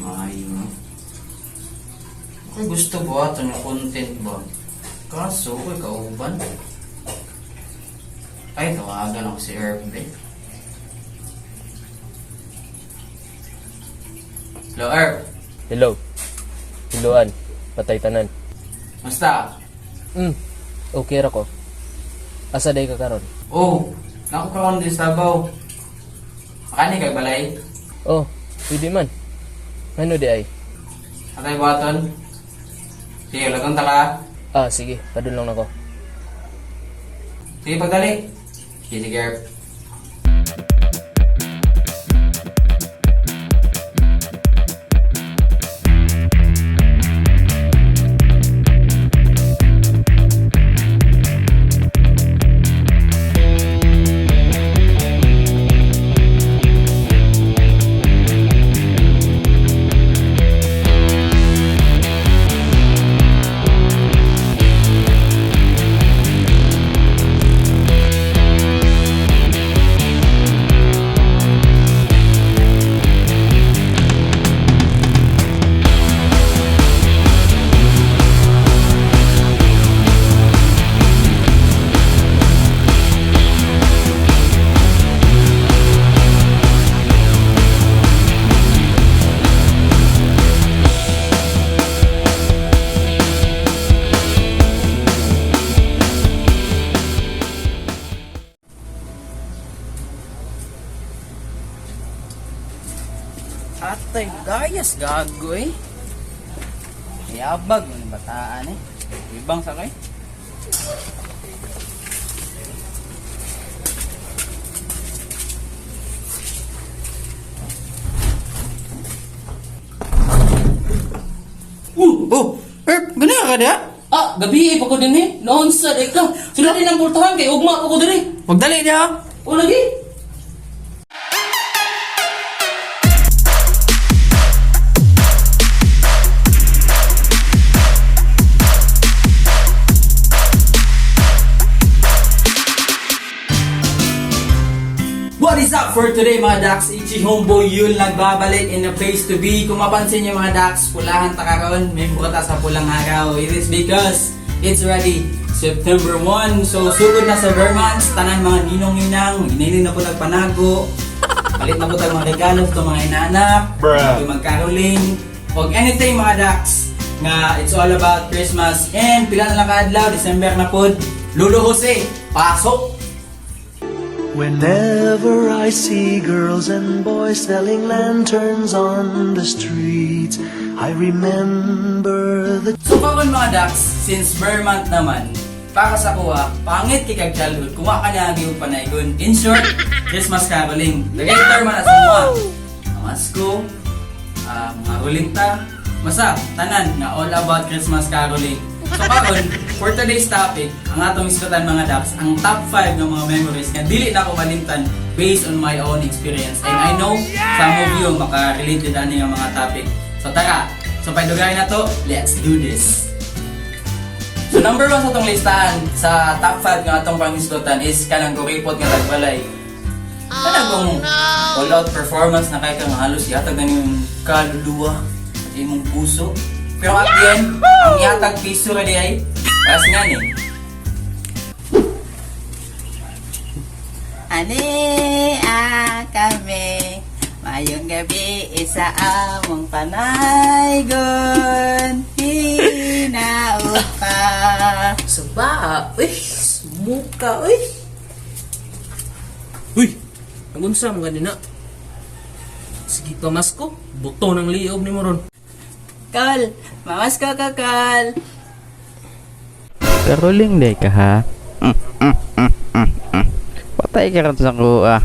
Ay, mo. Ako gusto ba ito na content ba? Kaso, ako'y kauban. Ay, tawagan ako si Herb, eh. Hello, Herb. Hello. Hiluan. Patay tanan. Basta? Okay ra ko. Asa day ka karon? Oh, nakukaroon din sa baw. Makani kay balay? Oh, pwede man. Ano di ay? Atay baton? Sige, lagang tala. Sige. Padun lang ako. Sige, pagdali. Sige, Herb. Atay, gayas gago eh. Yabag ng bataan eh. Ibang sakay. Oh! Herb, ganun ka da? Gabi pa ko din eh. Noon sa ka. Sila din ang pultahan kay ugma pa ko din eh. Magdali niya! O lagi. What is up for today mga Dax? Ichi Homeboy yun nagbabalik in a place to be. Kung mapansin nyo mga Dax, pulahan takakaon, may mukata sa pulang araw. It is because it's already September 1. So sugod na sa Vermont, tanan mga ninong-ninang, giniling na po nagpanago. Palit na po tayo mga regalo sa mga inanak, magkaroling, o anything mga Dax. Nga it's all about Christmas. And pila na lang kaadlaw, December na po. Lolo Jose, pasok! Whenever I see girls and boys selling lanterns on the streets, I remember the... So pagod mga Dax, since Vermont naman, para sa kuha, pangit kay kag childhood, kuha ka niya ang panaygon. In short, Christmas caroling. Lagay term na sa mga Amasko, mga rulinta, masa, tanan na all about Christmas caroling. So karon, for today's topic, ang atong iskutan mga Dax, ang top 5 ng mga memories nga dili na ako malimtan based on my own experience. And I know some of you maka-relate din ani nga mga topic. So tara, so paidugay na to, let's do this. So number 1 sa itong listahan sa top 5 nga atong pangiskutan is kanang kuripot nga tagbalay. Kanang kung all out performance na kay kang halos yatag na yung kaluluwa at imong puso. Pero at the end, ang yatag piso ka di ay paras nga ni. Kami mayong gabi isa among panaygon. Hinaot ka. Saba! Uy! Sumuka! Uy! Uy! Ang unsa mo ganina? Sige pa masko. Buto ng liob ni Moron. Kal, mamas ka kakal. Karuling day ka ha. Patay ka rin sa kuha.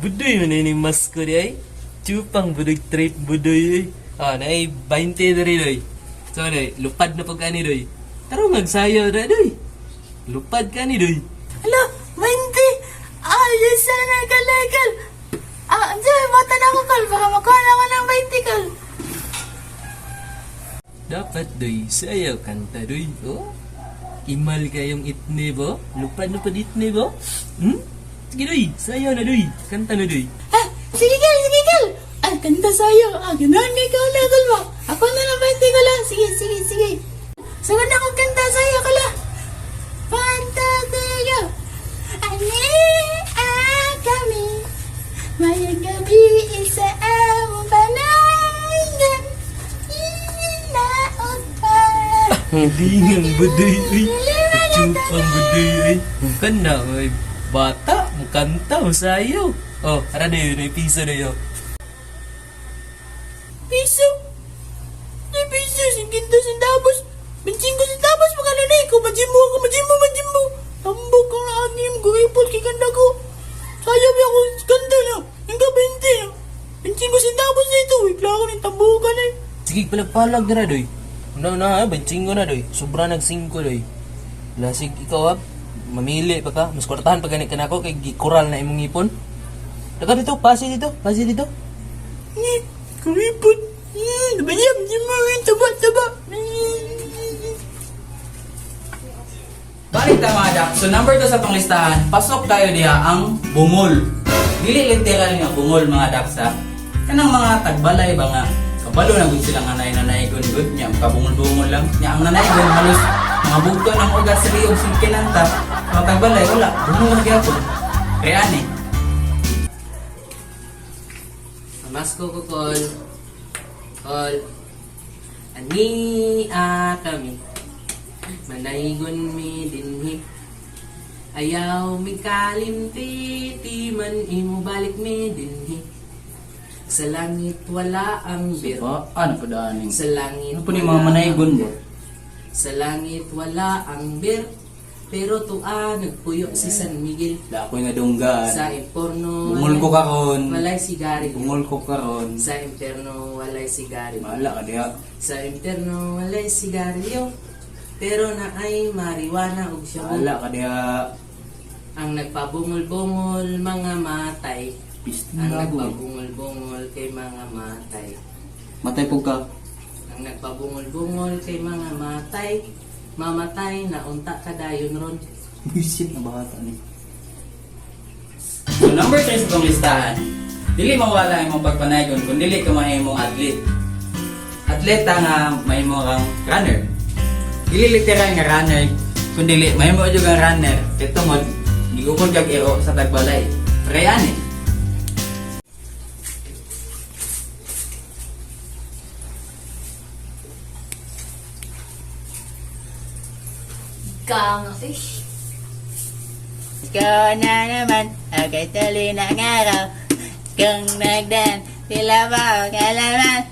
Budoy man ini masko di ay. Chupang budoy trip budoy ay. Naay 20 na rin doy. So doy, lupad na pag ani doy. Taro magsayaw na doy. Lupad ka ni doy. Hala, 20! Ayos sana kalekal. Andiyan, mata na ako kal. Baka makuha na ako ng 20 kal. Dapat doy, sayaw kanta doy. Oh? Imal kayong itne bo? Lupad na pad itne bo? Sige doy, sayaw na doy. Kanta na doy. Sige kal, sige kal. kanta sa'yo. Ganun, ikaw na, kalma. Ako na lang, 20 ko lang. Sige. Sagan ako kanta sa'yo, kala. Fantasio. Ani, kami. Mayang gabi, isa ang panayan. Inaot pa. Hindi nga budoy ay. Chupang budoy ay. Bukan na ay. Bata, mukanta mo sayo. Oh, ara na yun, ay piso na yun. Piso. Ay, piso. 50 centavos. 25 centavos. Magalunay ko. Majim mo. Tambok kang anim. Guipot kikanda ko. Sayang ako. Kanda na. Hingga 20 na. 25 centavos na ito. Wikla ko ng tambukan eh. Sige, palag na doy. Una, benching ko na doy. Sobra nag-5 doy. Lasig ikaw mamili pa ka. Mas kwartahan pa ganit ka na ako kay gikural na imong ipon. Daga dito, pasi dito. Kuripot. Nabayam. Di mo rin. Taba. Balik ta mga dak. So number 2 sa itong listahan, pasok tayo diha ang bungol. Dili literal nga bungol mga dak sa kanang mga tagbalay ba nga kabalo na gud sila nga nanay gud nya kabungol-bungol lang. Nya ang nanay gud halos mga bugto ng ugat sa liog sa kinanta. Mga tagbalay wala, bungol gyapon. Kaya ani. Masko ko call. Ani kami. Manaygon mi dinhi. Ayaw mi kalimti, ti man imo balik mi dinhi. Sa langit wala ang bir. Ano po daaning? Sa langit Ano po ni mga manaygon mo? Sa langit wala ang bir. Pero tuwa nagpuyo si San Miguel. Dakoy nga dunggan. Sa imporno Bungol ko karon. walay sigarilyo. Bungol ko karon. Sa imperno walay sigarilyo. Maala ka diha. Sa imperno walay sigarilyo. Pero na ay marijuana ug shabu. Maala ka diha. Ang nagpabungol-bungol mga matay. Pistin Ang na ako. nagpabungol-bungol kay mga matay. Matay po ka. Ang nagpabungol-bungol kay mga matay. Mamatay na unta kadayon ron. Buisit na bata ni. So number 3 sa itong listahan, dili mawala ang imong pagpanaygon kung dili ka mahimong athlete. Atleta nga mahimo kang runner. Dili literal nga runner, kung dili mahimo jud kang runner kay tungod gigukod kag iro sa tagbalay. Kaya ani. Ikaw na naman, agad tuloy ng araw. Kung nagdan, tila ba ang kalaman?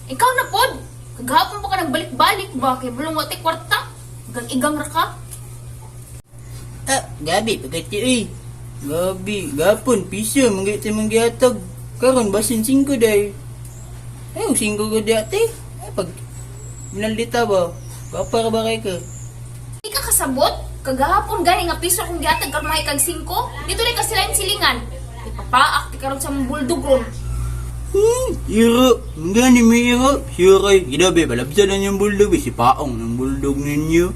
Ikaw na pod. Kagahapon pa ka nagbalik-balik ba kay bulong wate kwarta. Igang ra ka. Gabi, pagkati eh. Gabi, gapon, piso, manggit mong gihatag. Karon, basin 5 day. Ay, 5 ko dati. Ay, pag minaldita ba? Kapara ba kay ka? Di ka kasabot. Kagahapon gani nga piso kung gihatag karon mga ikag 5. Dito rin ka sila yung silingan. Ipapaak ti karon sa mong buldog ron. Iro. Gani may iro. Sure kay, gidabi, balabsan na niyang buldog. Si paong ng buldog ninyo.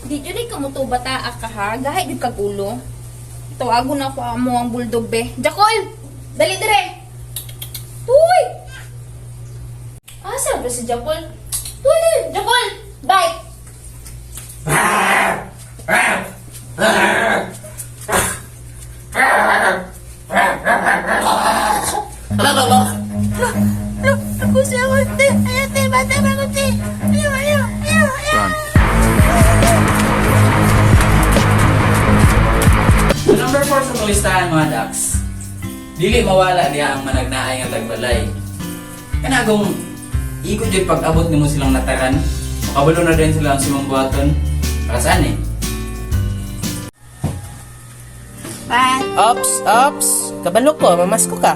Di dyan ay kamuto bata ka ha. Gahay di kag ulo. Tawago na ako mo ang buldog be. Jakol! Dali dire! Uy! Saan ba si Jakol? Uy! Jakol! Bye! Ako siya ko, te. Ayaw, te. Bata ba ko, te? Ayaw. So number 4 sa itong listahan mga Dax, dili mawala diha ang managnaay nga tagbalay. Kanagong ikot jud pag-abot nimo silang nataran, makabalo na din sila ang simong buhaton. Para saan eh? Ops! Kabalo ko, mamasko ka.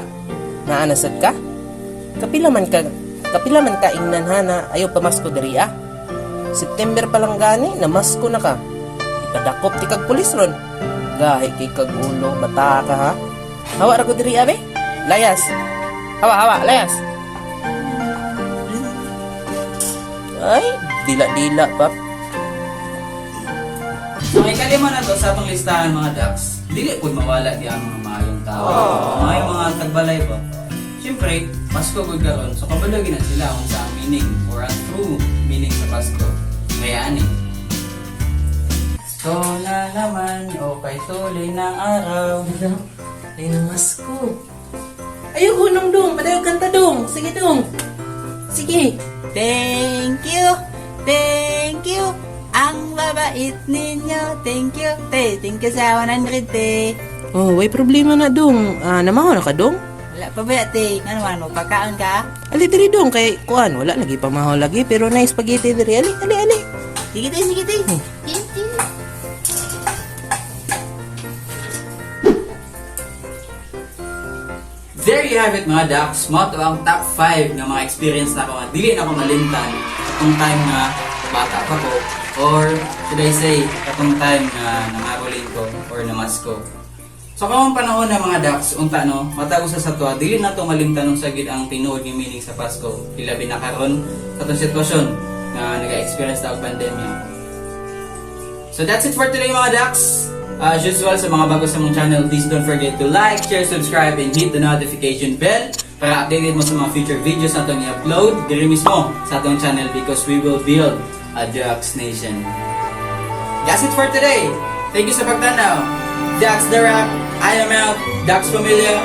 Naanasad ka? Kapila man ka ingnan hana, ayaw pamasko diri ah. September pa lang gani, namasko na ka. Ipadakop ti kag pulis ron. Gahi kay kag ulo, bata ka ha. Hawa ra ko diri abe. Layas. Hawa, layas. Ay, dila-dila pa. So, ikalima na to sa itong listahan mga Dax. dili po mawala di ang mga maayong tao. May mga tagbalay ba? Siyempre, Pasko gud karon, so kabalagi na sila kung sa meaning or ang true meaning sa Pasko. Kaya ani. So na naman, okay tuloy ng araw. Ay, namasko. Ayoko nung dong, padayo kanta dong. Sige dong. Sige. Thank you. Thank you. Ang babait ninyo. Thank you. Thank you sa 100, te. Oh, way problema na dong. Namaho na ka dong? Wala pa ba, te? Ano man mo, pagkaon ka? Ali diri dong kay kuan, wala lagi pamahaw lagi pero na spaghetti diri. Ali. Sige, te, sige, te. Thank you. There you have it mga Dax, mo to ang top 5 nga mga experience na ako nga dili na ako malimtan katong time nga bata pa ko or should I say katong time nga nangaroling ko or namasko. So kamang panahon na mga Dax, unta no, matag usa sa tuwa dili na to malimtan sa gid ang tinuod nga meaning sa Pasko. Ilabi na karon katong sitwasyon nga naga-experience ta og pandemya. So that's it for today mga Dax. As usual sa mga bago sa mong channel, please don't forget to like, share, subscribe, and hit the notification bell para updated mo sa mga future videos na itong i-upload diri mismo sa itong channel because we will build a Dax Nation. That's it for today. Thank you sa pagtanaw. Dax the Rap. I am out. Dax Familia.